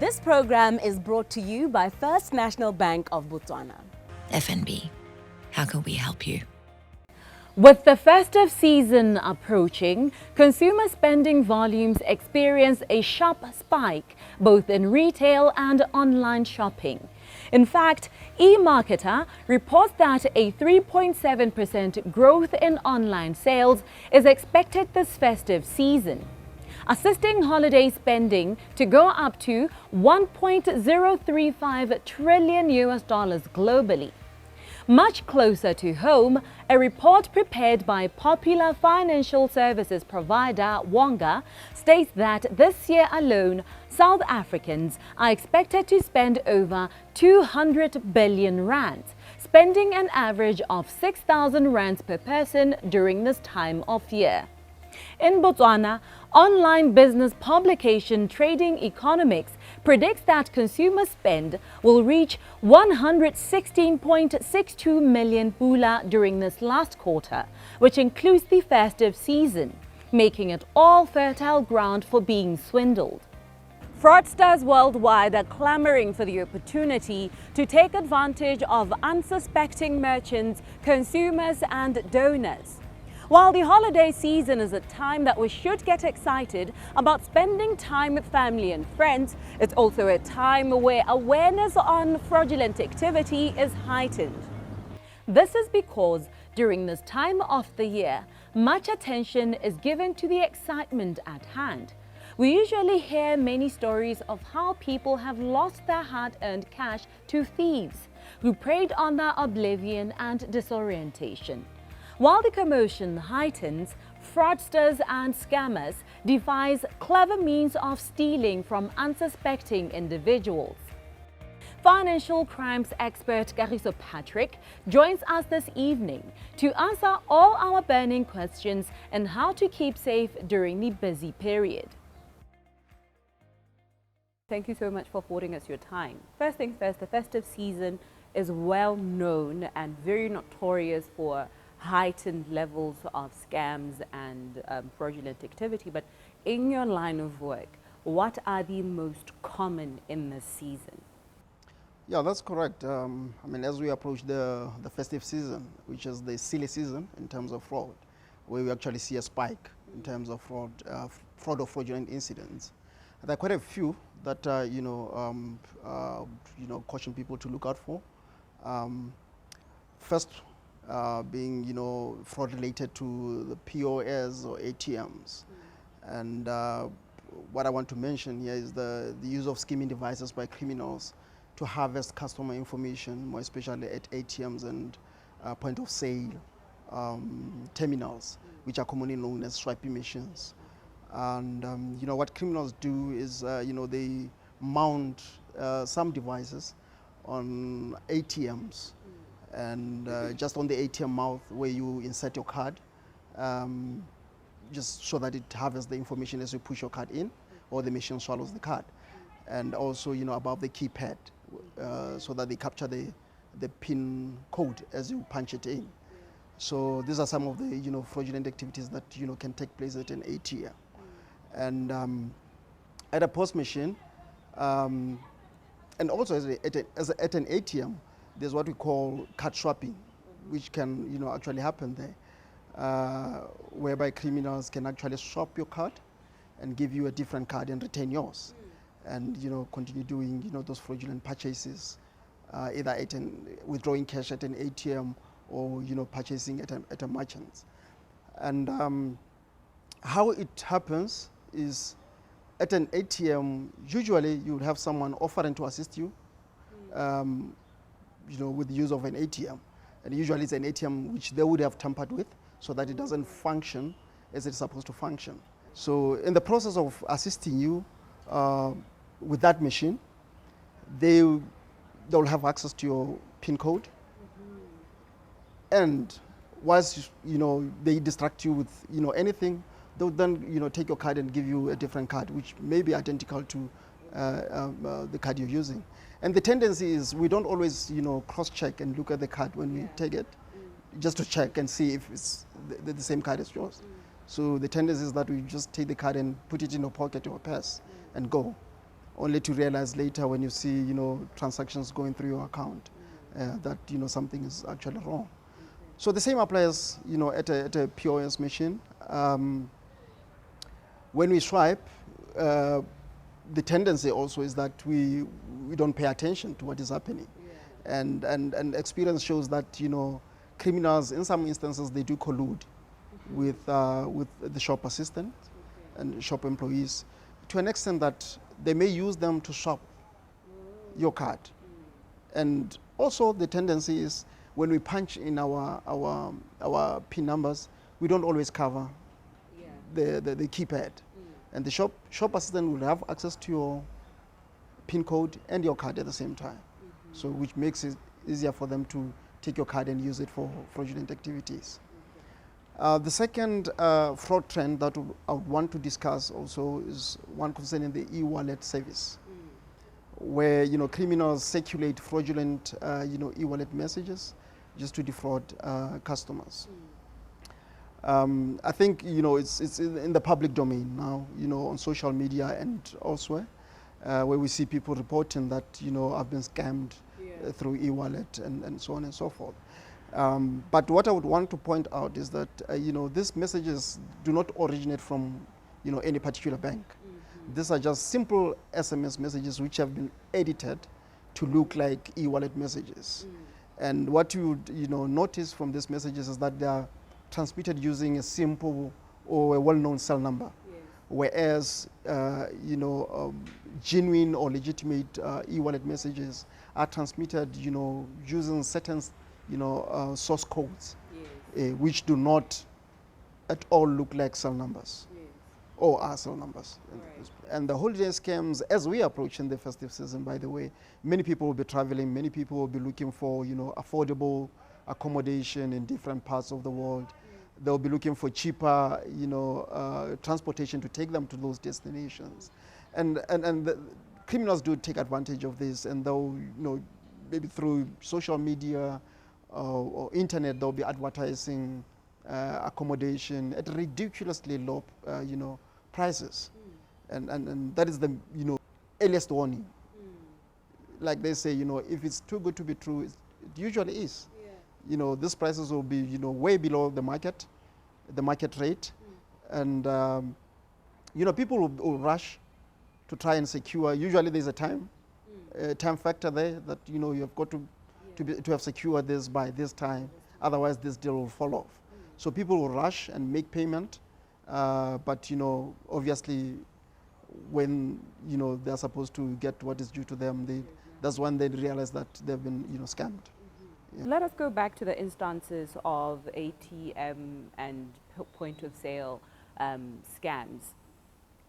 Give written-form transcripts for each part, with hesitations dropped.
This program is brought to you by First National Bank of Botswana. FNB, how can we help you? With the festive season approaching, consumer spending volumes experience a sharp spike both in retail and online shopping. In fact, eMarketer reports that a 3.7% growth in online sales is expected this festive season, assisting holiday spending to go up to $1.035 trillion globally. Much closer to home, a report prepared by popular financial services provider Wonga states that this year alone, South Africans are expected to spend over 200 billion rands, spending an average of 6,000 rands per person during this time of year. In Botswana, online business publication Trading Economics predicts that consumer spend will reach 116.62 million pula during this last quarter, which includes the festive season, making it all fertile ground for being swindled. Fraudsters worldwide are clamoring for the opportunity to take advantage of unsuspecting merchants, consumers and donors. While the holiday season is a time that we should get excited about spending time with family and friends, it's also a time where awareness on fraudulent activity is heightened. This is because during this time of the year, much attention is given to the excitement at hand. We usually hear many stories of how people have lost their hard-earned cash to thieves who preyed on their oblivion and disorientation. While the commotion heightens, fraudsters and scammers devise clever means of stealing from unsuspecting individuals. Financial crimes expert Kagiso Patrick joins us this evening to answer all our burning questions on how to keep safe during the busy period. Thank you so much for affording us your time. First things first, the festive season is well known and very notorious for heightened levels of scams and fraudulent activity. But in your line of work, what are the most common in this season? Yeah, that's correct. I mean, as we approach the festive season, which is the silly season in terms of fraud, where we actually see a spike in terms of fraud or fraudulent incidents. There are quite a few that caution people to look out for. First, being fraud related to the POS or ATMs, and what I want to mention here is the use of skimming devices by criminals to harvest customer information, more especially at ATMs and point of sale terminals, which are commonly known as swiping machines. And what criminals do is they mount some devices on ATMs. And just on the ATM mouth where you insert your card, just so that it harvests the information as you push your card in, or the machine swallows the card. And also, above the keypad, so that they capture the PIN code as you punch it in. So these are some of the fraudulent activities that can take place at an ATM. And at a POS machine, and also at an ATM, there's what we call card swapping, which can actually happen there, whereby criminals can actually swap your card and give you a different card and retain yours, and continue doing those fraudulent purchases, either withdrawing cash at an ATM or purchasing at a merchant. And how it happens is at an ATM, usually you would have someone offering to assist you. With the use of an ATM, and usually it's an ATM which they would have tampered with so that it doesn't function as it's supposed to function. So in the process of assisting you with that machine, they'll have access to your PIN code, and once they distract you with anything, they'll then take your card and give you a different card which may be identical to the card you're using. And the tendency is we don't always, cross-check and look at the card when we take it, just to check and see if it's the same card as yours. So the tendency is that we just take the card and put it in our pocket or purse and go. only to realize later when you see, you know, transactions going through your account that, you know, something is actually wrong. So the same applies, you know, at a POS machine. When we swipe, the tendency also is that we don't pay attention to what is happening. And experience shows that, you know, criminals, in some instances, they do collude with the shop assistant and shop employees to an extent that they may use them to shop your card. And also the tendency is when we punch in our PIN numbers, we don't always cover the keypad. And the shop assistant will have access to your PIN code and your card at the same time. So which makes it easier for them to take your card and use it for fraudulent activities. The second fraud trend that I would want to discuss also is one concerning the e-wallet service, where, you know, criminals circulate fraudulent you know, e-wallet messages just to defraud customers. I think, you know, it's in the public domain now, you know, on social media and elsewhere, where we see people reporting that, you know, I've been scammed through e-wallet and so on and so forth. But what I would want to point out is that, you know, these messages do not originate from, you know, any particular bank. These are just simple SMS messages which have been edited to look like e-wallet messages. And what you would, you know, notice from these messages is that they are transmitted using a simple or a well-known cell number, whereas you know, genuine or legitimate e-wallet messages are transmitted, you know, using certain, you know, source codes, which do not at all look like cell numbers or are cell numbers. And the holiday scams, as we approach in the festive season, by the way, many people will be traveling, many people will be looking for, you know, affordable accommodation in different parts of the world. They'll be looking for cheaper, you know, transportation to take them to those destinations. And the criminals do take advantage of this, and they'll, you know, maybe through social media or internet, they'll be advertising accommodation at ridiculously low, you know, prices. And that is the, you know, earliest warning. Like they say, you know, if it's too good to be true, it usually is. You know, these prices will be, you know, way below the market rate. And, you know, people will rush to try and secure. Usually there's a time factor there that, you know, you've got to have secured this by this time. Otherwise, this deal will fall off. So people will rush and make payment. But, you know, obviously, when, you know, they're supposed to get what is due to them, that's when they realize that they've been, you know, scammed. Let us go back to the instances of ATM and point of sale scams.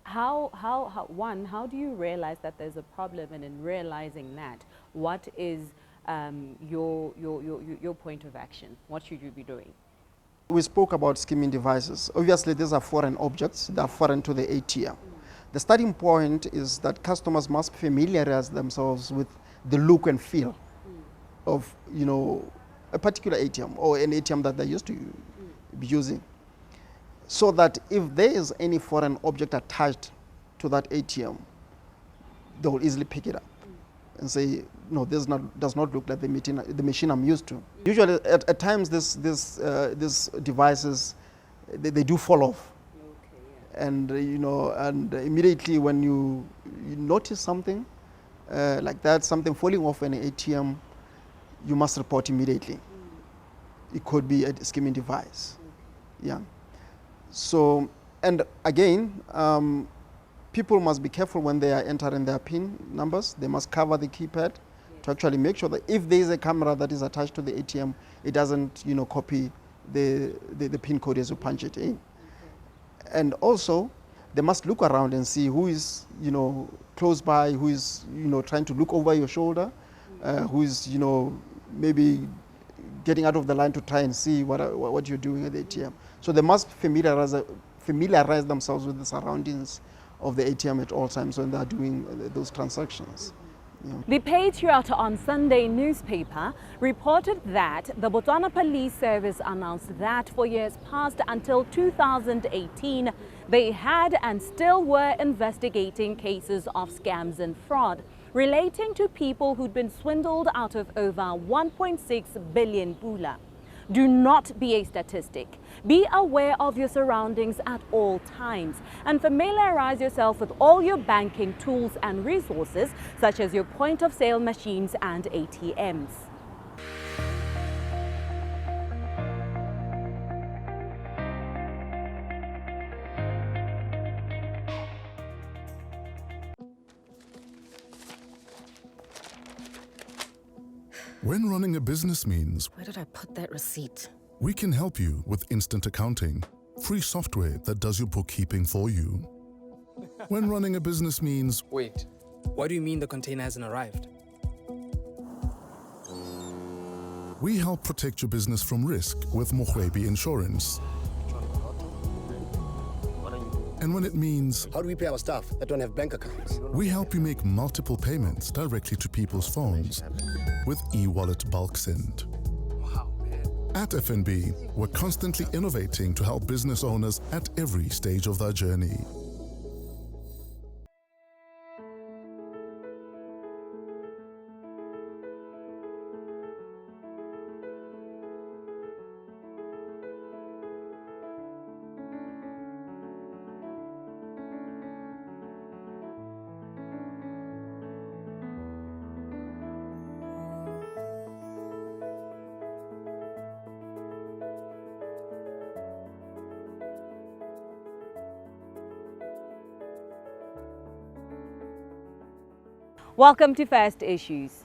How do you realize that there's a problem, and in realizing that, what is your point of action? What should you be doing? We spoke about skimming devices. Obviously, these are foreign objects. They are foreign to the ATM. The starting point is that customers must familiarize themselves with the look and feel of, you know, a particular ATM or an ATM that they're used to be using, so that if there is any foreign object attached to that ATM, they will easily pick it up and say, no, this does not look like the machine I'm used to. Usually, at times, these devices, they do fall off. And, you know, and immediately when you notice something like that, something falling off an ATM, you must report immediately. It could be a skimming device. So, and again, people must be careful when they are entering their PIN numbers. They must cover the keypad to actually make sure that if there is a camera that is attached to the ATM, it doesn't, you know, copy the PIN code as you punch it in. And also, they must look around and see who is, you know, close by, who is, you know, trying to look over your shoulder, who is, you know, maybe getting out of the line to try and see what you're doing at the ATM. So they must familiarize themselves with the surroundings of the ATM at all times when they are doing those transactions. The Patriot on Sunday newspaper reported that the Botswana Police Service announced that for years past until 2018, They had and still were investigating cases of scams and fraud relating to people who'd been swindled out of over 1.6 billion pula. Do not be a statistic. Be aware of your surroundings at all times and familiarize yourself with all your banking tools and resources, such as your point-of-sale machines and ATMs. When running a business means Where did I put that receipt? we can help you with instant accounting, free software that does your bookkeeping for you. When running a business means Wait, what do you mean the container hasn't arrived? we help protect your business from risk with Mohwebi Insurance. And when it means How do we pay our staff that don't have bank accounts? we help you make multiple payments directly to people's phones with e-wallet bulk send. At FNB, we're constantly innovating to help business owners at every stage of their journey. Welcome to First Issues.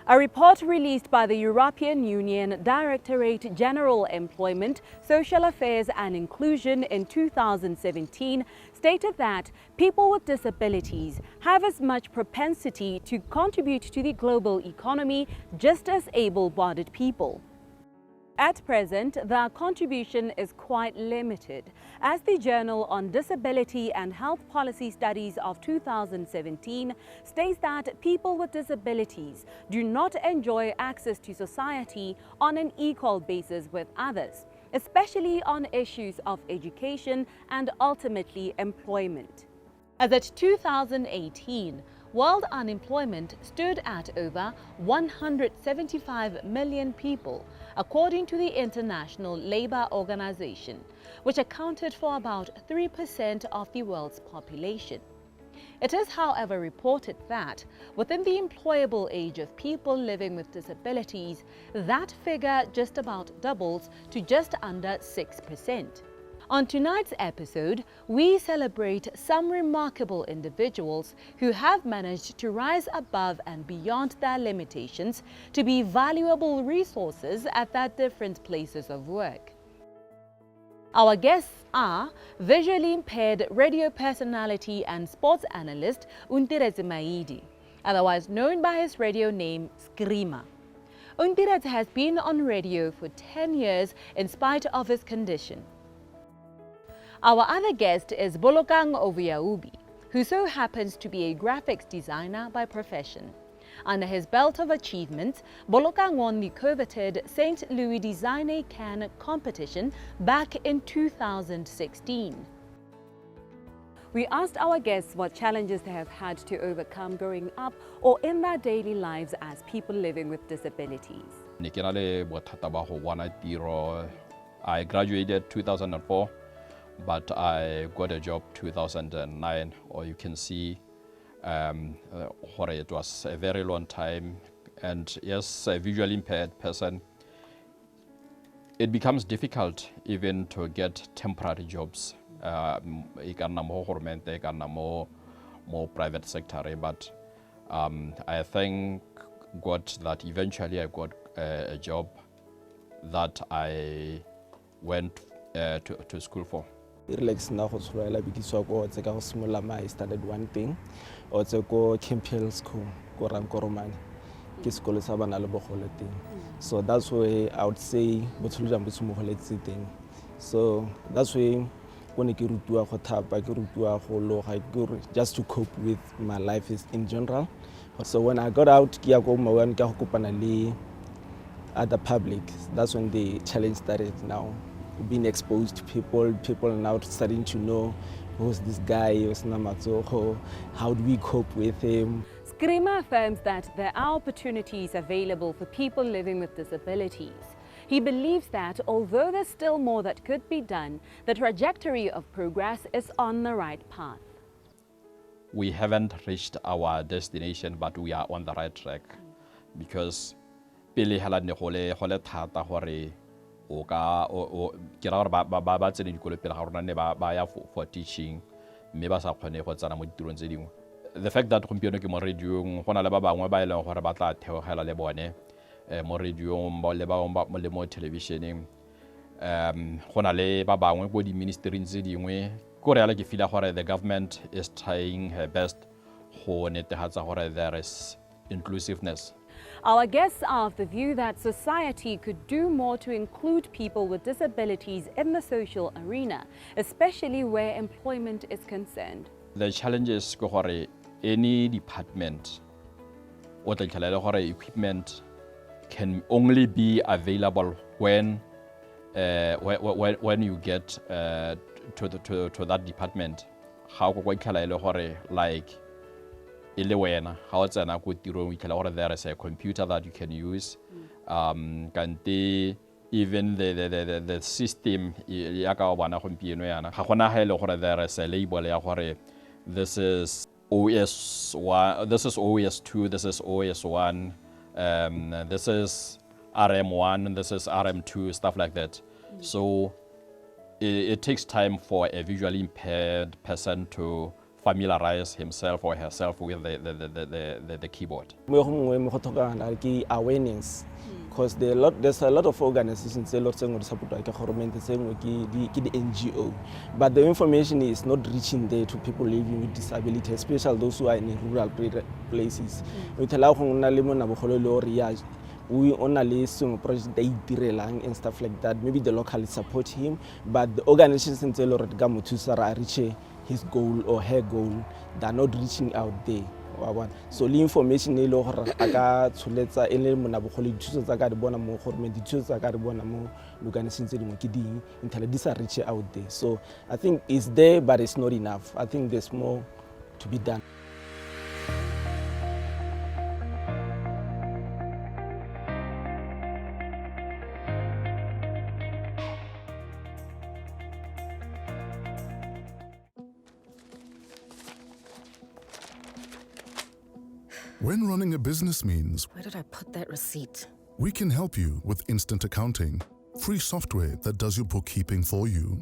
A report released by the European Union Directorate General Employment, Social Affairs and Inclusion in 2017 stated that people with disabilities have as much propensity to contribute to the global economy just as able-bodied people. At present, their contribution is quite limited, as the Journal on Disability and Health Policy Studies of 2017 states that people with disabilities do not enjoy access to society on an equal basis with others, especially on issues of education and ultimately employment. As at 2018, world unemployment stood at over 175 million people, according to the International Labour Organization, which accounted for about 3% of the world's population. It is, however, reported that within the employable age of people living with disabilities, that figure just about doubles to just under 6%. On tonight's episode, we celebrate some remarkable individuals who have managed to rise above and beyond their limitations to be valuable resources at their different places of work. Our guests are visually impaired radio personality and sports analyst Untiretse Maidi, otherwise known by his radio name Screamer. Untiretse has been on radio for 10 years in spite of his condition. Our other guest is Bolokang Ovuyaubi, who so happens to be a graphics designer by profession. Under his belt of achievements, Bolokang won the coveted St. Louis Design Can competition back in 2016. We asked our guests what challenges they have had to overcome growing up or in their daily lives as people living with disabilities. I graduated 2004. But I got a job 2009, or you can see it was a very long time. And yes, a visually impaired person, it becomes difficult even to get temporary jobs. More private sector, but I thank God that eventually I got a job that I went to school for. Relax na go tshwarela bikiswa go tse ka go simolla ma standard 1 thing o tse ko Campbell School go Rankoromane ke sekolo sa bana le bogole teng. So that's why I would say botsholo jang botshimo go letse teng. So that's why when ke rutua go thapa ke rutua go loga ke just to cope with my life is in general. So when I got out ke ya go mawan ka go kopana le other public, that's when the challenge started now. being exposed to people now starting to know who's this guy, how do we cope with him. Skrima affirms that there are opportunities available for people living with disabilities. He believes that although there's still more that could be done, the trajectory of progress is on the right path. We haven't reached our destination, but we are on the right track. Because pele hela ne gole thata gore o ka ke ra gore ba tsene dikolo pele ga rona ne ba ya for teaching mme ba sa kgone go tsana mo ditirong tse dingwe. The fact that gompieno ke mo radiong go na le ba bangwe ba ileng gore ba tla theogela le bone mo radiong ba le ba le mo televisioneng go na le ba bangwe go di ministering tse dingwe ko re ala ke feel gore the government is trying her best go netefatsa gore there is inclusiveness. Our guests are of the view that society could do more to include people with disabilities in the social arena, especially where employment is concerned. The challenge is gore any department or the equipment can only be available when you get to that department. How like how there is a computer that you can use. Even the system there is a label this is OS1, this is OS2, this is OS1, this is RM1, this is RM2, stuff like that. So it takes time for a visually impaired person to familiarize himself or herself with the keyboard. Awareness, because there's a lot of organizations that support the government, the NGO, but the information is not reaching there to people living with disability, especially those who are in rural places. We only some project and stuff like that. Maybe the locals support him, but the organizations in reach his goal or her goal, they're not reaching out there. So the information is aga tsuletsa ele mona bogole dithuso tsa ka di bona mo gore dithuso tsa ka di bona mo organizations tse dingwe ke ding until these are reach out there. So I think it's there, but it's not enough. I think there's more to be done. When running a business means Where did I put that receipt? we can help you with instant accounting, free software that does your bookkeeping for you.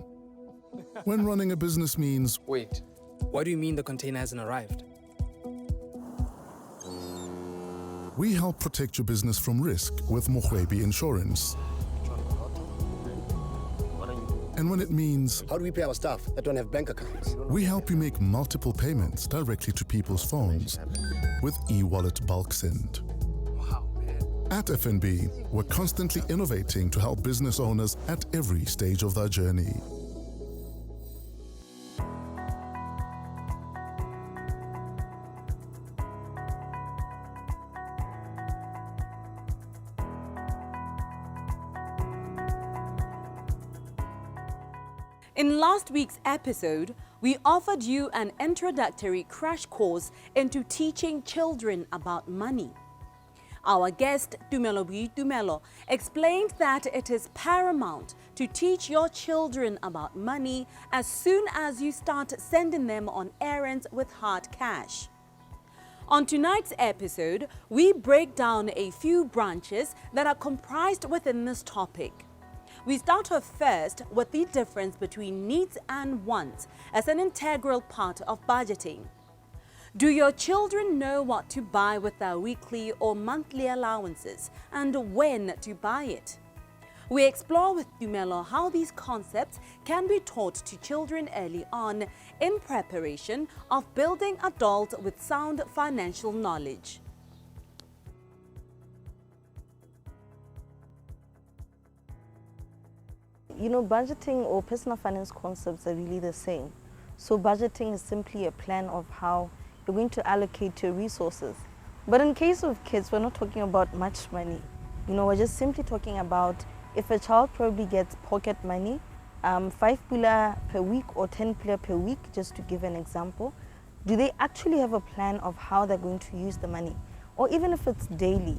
When running a business means Wait, what do you mean the container hasn't arrived? we help protect your business from risk with Mohwebi Insurance. And when it means How do we pay our staff that don't have bank accounts? we help you make multiple payments directly to people's phones with e-wallet bulk send. At FNB, we're constantly innovating to help business owners at every stage of their journey. In last week's episode, we offered you an introductory crash course into teaching children about money. Our guest, Tumelo Tumelo, explained that it is paramount to teach your children about money as soon as you start sending them on errands with hard cash. On tonight's episode, we break down a few branches that are comprised within this topic. We start off first with the difference between needs and wants as an integral part of budgeting. Do your children know what to buy with their weekly or monthly allowances and when to buy it? We explore with Tumelo how these concepts can be taught to children early on in preparation of building adults with sound financial knowledge. You know, budgeting or personal finance concepts are really the same. So budgeting is simply a plan of how you're going to allocate your resources. But in case of kids, we're not talking about much money. You know, we're just simply talking about if a child probably gets pocket money 5 pula per week or 10 pula per week, just to give an example, do they actually have a plan of how they're going to use the money? Or even if it's daily,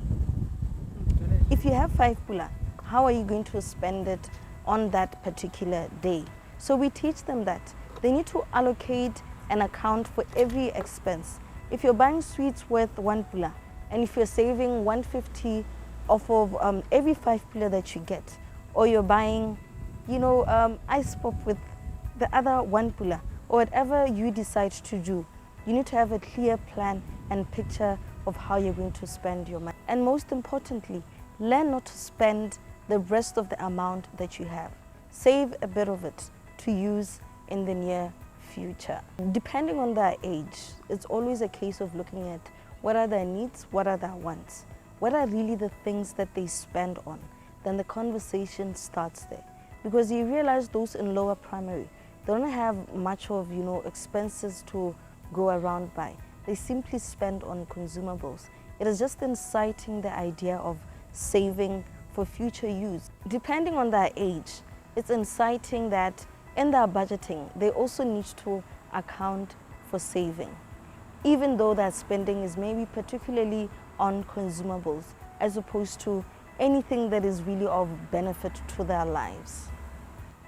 if you have 5 pula, how are you going to spend it on that particular day? So we teach them that they need to allocate an account for every expense. If you're buying sweets worth 1 pula, and if you're saving 150 off of every 5 pula that you get, or you're buying, ice pop with the other 1 pula, or whatever you decide to do, you need to have a clear plan and picture of how you're going to spend your money. And most importantly, learn not to spend the rest of the amount that you have. Save a bit of it to use in the near future. Depending on their age, it's always a case of looking at what are their needs, what are their wants, what are really the things that they spend on. Then the conversation starts there. Because you realize those in lower primary, they don't have much of, expenses to go around by. They simply spend on consumables. It is just inciting the idea of saving for future use. Depending on their age, it's inciting that in their budgeting, they also need to account for saving, even though that spending is maybe particularly on consumables, as opposed to anything that is really of benefit to their lives.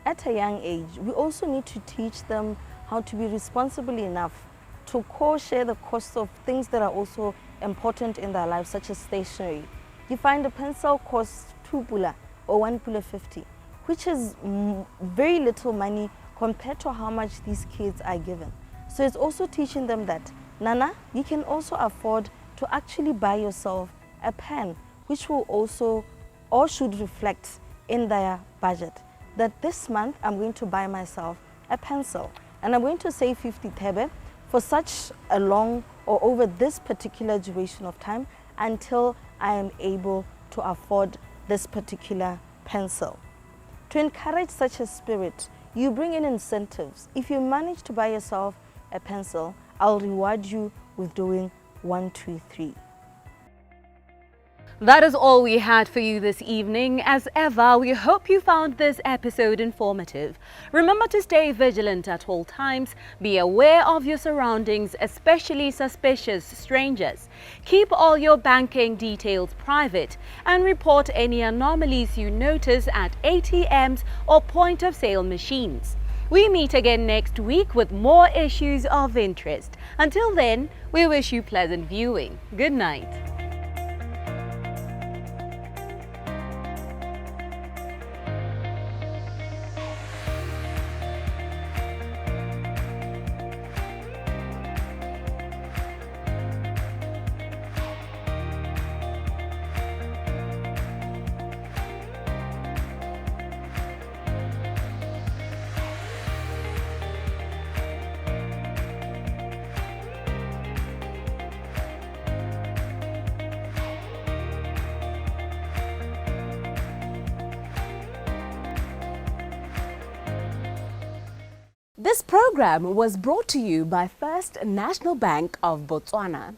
At a young age, we also need to teach them how to be responsible enough to co-share the costs of things that are also important in their lives, such as stationery. You find a pencil costs 2 pula or 1 pula 50, which is very little money compared to how much these kids are given. So it's also teaching them that, Nana, you can also afford to actually buy yourself a pen, which will also or should reflect in their budget. That this month I'm going to buy myself a pencil and I'm going to save 50 thebe for such a long or over this particular duration of time until I am able to afford this particular pencil. To encourage such a spirit, you bring in incentives. If you manage to buy yourself a pencil, I'll reward you with doing 1, 2, 3. That is all we had for you this evening. As ever, we hope you found this episode informative. Remember to stay vigilant at all times. Be aware of your surroundings, especially suspicious strangers. Keep all your banking details private and report any anomalies you notice at ATMs or point-of-sale machines. We meet again next week with more issues of interest. Until then, we wish you pleasant viewing. Good night. This program was brought to you by First National Bank of Botswana.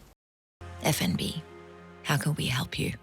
FNB, how can we help you?